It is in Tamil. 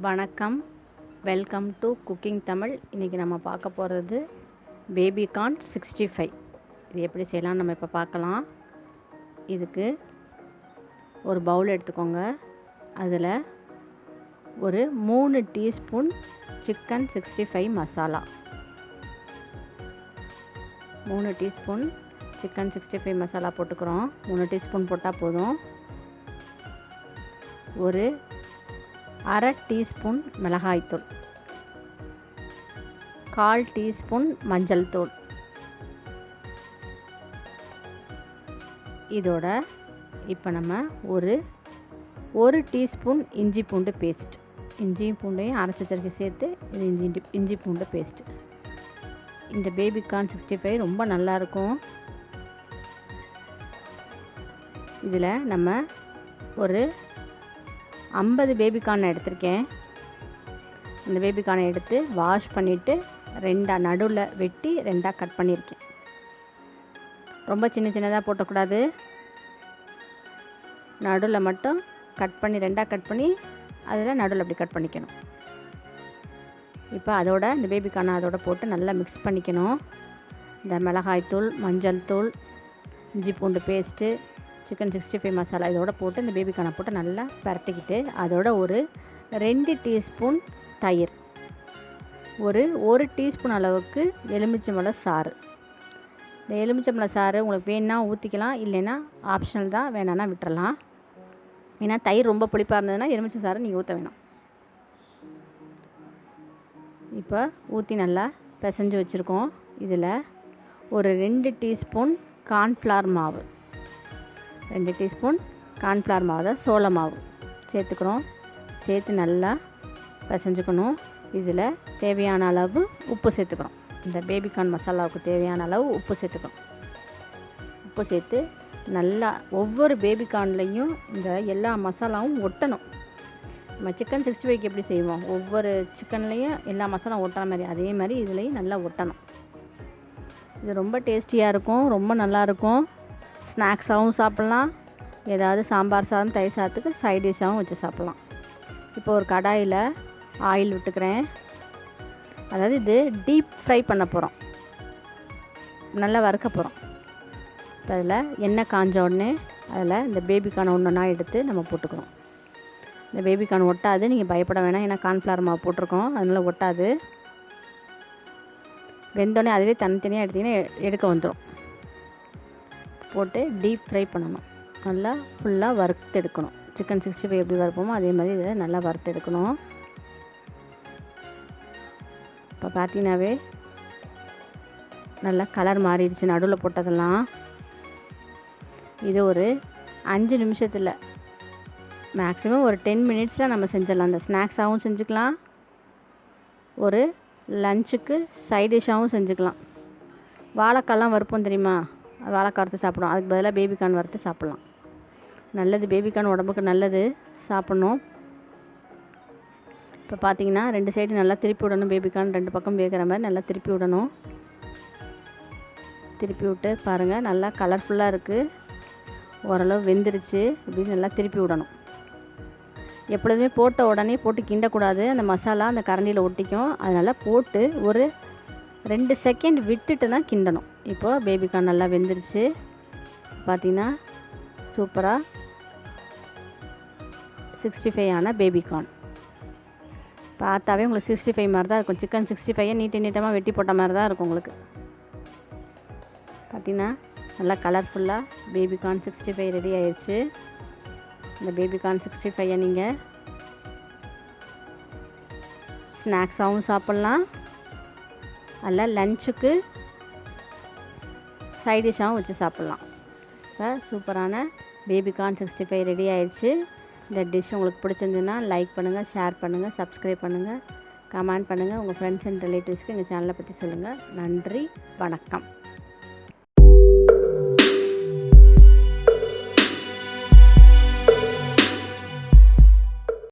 வணக்கம், வெல்கம் டு குக்கிங் தமிழ். இன்றைக்கி நம்ம பார்க்க போகிறது பேபிகார்ன் 65. இது எப்படி செய்யலாம் நம்ம இப்போ பார்க்கலாம். இதுக்கு ஒரு பவுல் எடுத்துக்கோங்க. அதில் ஒரு 3 teaspoon chicken 65 masala, 3 teaspoon chicken 65 masala போட்டுக்கிறோம். 3 டீஸ்பூன் போட்டால் போதும். ஒரு அரை டீஸ்பூன் மிளகாய்த்தூள், 1/4 டீஸ்பூன் மஞ்சள் தூள். இதோட இப்போ நம்ம ஒரு டீஸ்பூன் இஞ்சி பூண்டு பேஸ்ட், இஞ்சியும் பூண்டையும் அரைச்சி வச்சிருக்க சேர்த்து இது இஞ்சி பூண்டு பேஸ்ட். இந்த பேபிகார்ன் 65 ரொம்ப நல்லாயிருக்கும். இதில் நம்ம ஒரு 50 பேபிகார்ன் எடுத்திருக்கேன். அந்த பேபிகார்னை எடுத்து வாஷ் பண்ணிவிட்டு நடுவில் வெட்டி 2 கட் பண்ணியிருக்கேன். ரொம்ப சின்னதாக போட்டக்கூடாது. நடுவில் மட்டும் கட் பண்ணி 2 கட் பண்ணி அதில் நடுவில் அப்படி கட் பண்ணிக்கணும். இப்போ அதோட இந்த பேபிகார்னை அதோட போட்டு நல்லா மிக்ஸ் பண்ணிக்கணும். இந்த மிளகாய்த்தூள், மஞ்சள் தூள், இஞ்சி பூண்டு பேஸ்ட்டு, சிக்கன் 65 மசாலா இதோட போட்டு இந்த பேபிகார்னை போட்டு நல்லா பரட்டிக்கிட்டு அதோட ஒரு 2 டீஸ்பூன் தயிர், ஒரு டீஸ்பூன் அளவுக்கு எலுமிச்சம்பழம் சாறு. இந்த எலுமிச்சம்பழம் சாறு உங்களுக்கு வேணுன்னா ஊற்றிக்கலாம், இல்லைன்னா ஆப்ஷனல் தான், வேணான்னா விட்டுறலாம். ஏன்னா தயிர் ரொம்ப புளிப்பாக இருந்ததுன்னா எலுமிச்சை சாறு நீங்கள் ஊற்ற வேணாம். இப்போ ஊற்றி நல்லா பிசைஞ்சு வச்சுருக்கோம். இதில் ஒரு 2 டீஸ்பூன் கார்ன்ஃப்ளவர் மாவு, 2 டீஸ்பூன் கார்ன்ஃப்ளவர் மாவு தான் சோள மாவு சேர்த்துக்கிறோம். சேர்த்து நல்லா பிசைஞ்சுக்கணும். இதில் தேவையான அளவு உப்பு சேர்த்துக்கிறோம். இந்த பேபிகார்ன் மசாலாவுக்கு தேவையான அளவு உப்பு சேர்த்துக்கிறோம். உப்பு சேர்த்து நல்லா ஒவ்வொரு பேபிகார்ன்லேயும் இந்த எல்லா மசாலாவும் ஒட்டணும். நம்ம சிக்கன் 65க்கு எப்படி செய்வோம், ஒவ்வொரு சிக்கன்லேயும் எல்லா மசாலாவும் ஒட்டுற மாதிரி, அதே மாதிரி இதுலேயும் நல்லா ஒட்டணும். இது ரொம்ப டேஸ்டியாக இருக்கும், ரொம்ப நல்லாயிருக்கும். ஸ்நாக்ஸாகவும் சாப்பிட்லாம், ஏதாவது சாம்பார் சாதம், தயிர் சாதத்துக்கு சைட் டிஷ்ஷாகவும் வச்சு சாப்பிட்லாம். இப்போ ஒரு கடாயில் ஆயில் விட்டுக்கிறேன். அதாவது இது டீப் ஃப்ரை பண்ண போகிறோம், நல்லா வறுக்க போகிறோம். இப்போ அதில் எண்ணெய் காஞ்ச உடனே அதில் இந்த பேபிகார்ன் ஒன்றா எடுத்து நம்ம போட்டுக்கிறோம். இந்த பேபிகார்ன் ஒட்டாது, நீங்கள் பயப்பட வேணாம், ஏன்னா கார்ன்ஃப்ளவர் மாவு போட்டிருக்கோம், அதனால் ஒட்டாது. வெந்தோடனே அதுவே தனித்தனியாக எடுத்திங்கன்னா எடுக்க வந்துடும். போட்டு டீப் ஃப்ரை பண்ணணும், நல்லா ஃபுல்லாக வறுத்து எடுக்கணும். சிக்கன் 65 எப்படி வறுப்போமோ அதே மாதிரி இதை நல்லா வறுத்து எடுக்கணும். இப்போ பார்த்தீங்கன்னாவே நல்லா கலர் மாறிடுச்சு நடுவில் போட்டதெல்லாம். இது ஒரு 5 நிமிஷத்தில், மேக்ஸிமம் ஒரு 10 மினிட்ஸில் நம்ம செஞ்சிடலாம். அந்த ஸ்நாக்ஸாகவும் செஞ்சுக்கலாம், ஒரு லஞ்சுக்கு சைட் டிஷ்ஷாகவும் செஞ்சுக்கலாம். வாழைக்காலாம் வறுப்போம் தெரியுமா, வாழைக்காய் வறுத்து சாப்பிடுவோம், அதுக்கு பதிலாக பேபிகார்ன் வறுத்து சாப்பிட்லாம். நல்லது, பேபிகார்ன் உடம்புக்கு நல்லது, சாப்பிட்ணும். இப்போ பார்த்தீங்கன்னா 2 சைடு நல்லா திருப்பி விடணும். பேபிகார்ன் 2 பக்கம் வேகிற மாதிரி நல்லா திருப்பி விடணும். திருப்பி விட்டு பாருங்கள், நல்லா கலர்ஃபுல்லாக இருக்குது, ஓரளவு வெந்துருச்சு. இப்படி நல்லா திருப்பி விடணும். எப்பொழுதுமே போட்ட உடனே போட்டு கிண்டக்கூடாது, அந்த மசாலா அந்த கரண்டியில் ஒட்டிக்கும். அதனால் போட்டு ஒரு 2 செகண்ட் விட்டுட்டு தான் கிண்டணும். இப்போது பேபிகார்ன் நல்லா வெந்துருச்சு. பார்த்திங்கன்னா சூப்பராக 65 ஆன பேபிகார்ன். பார்த்தாவே உங்களுக்கு 65 மாதிரி தான் இருக்கும். சிக்கன் 65 நீட்டமாக வெட்டி போட்ட மாதிரி தான் இருக்கும் உங்களுக்கு. பார்த்திங்கன்னா நல்லா கலர்ஃபுல்லாக பேபிகார்ன் 65 ரெடி ஆயிடுச்சு. இந்த பேபிகார்ன் 65 நீங்கள் ஸ்நாக்ஸாகவும் சாப்பிட்லாம், அல்ல லஞ்சுக்கு சைட் டிஷ்ஷாகவும் வச்சு சாப்பிட்லாம். இப்போ சூப்பரான பேபிகார்ன் 65 ரெடி ஆயிடுச்சு. இந்த டிஷ் உங்களுக்கு பிடிச்சிருந்துன்னா லைக் பண்ணுங்கள், ஷேர் பண்ணுங்கள், சப்ஸ்கிரைப் பண்ணுங்கள், கமெண்ட் பண்ணுங்கள். உங்கள் ஃப்ரெண்ட்ஸ் அண்ட் ரிலேட்டிவ்ஸ்க்கு எங்கள் சேனலை பற்றி சொல்லுங்கள். நன்றி, வணக்கம்.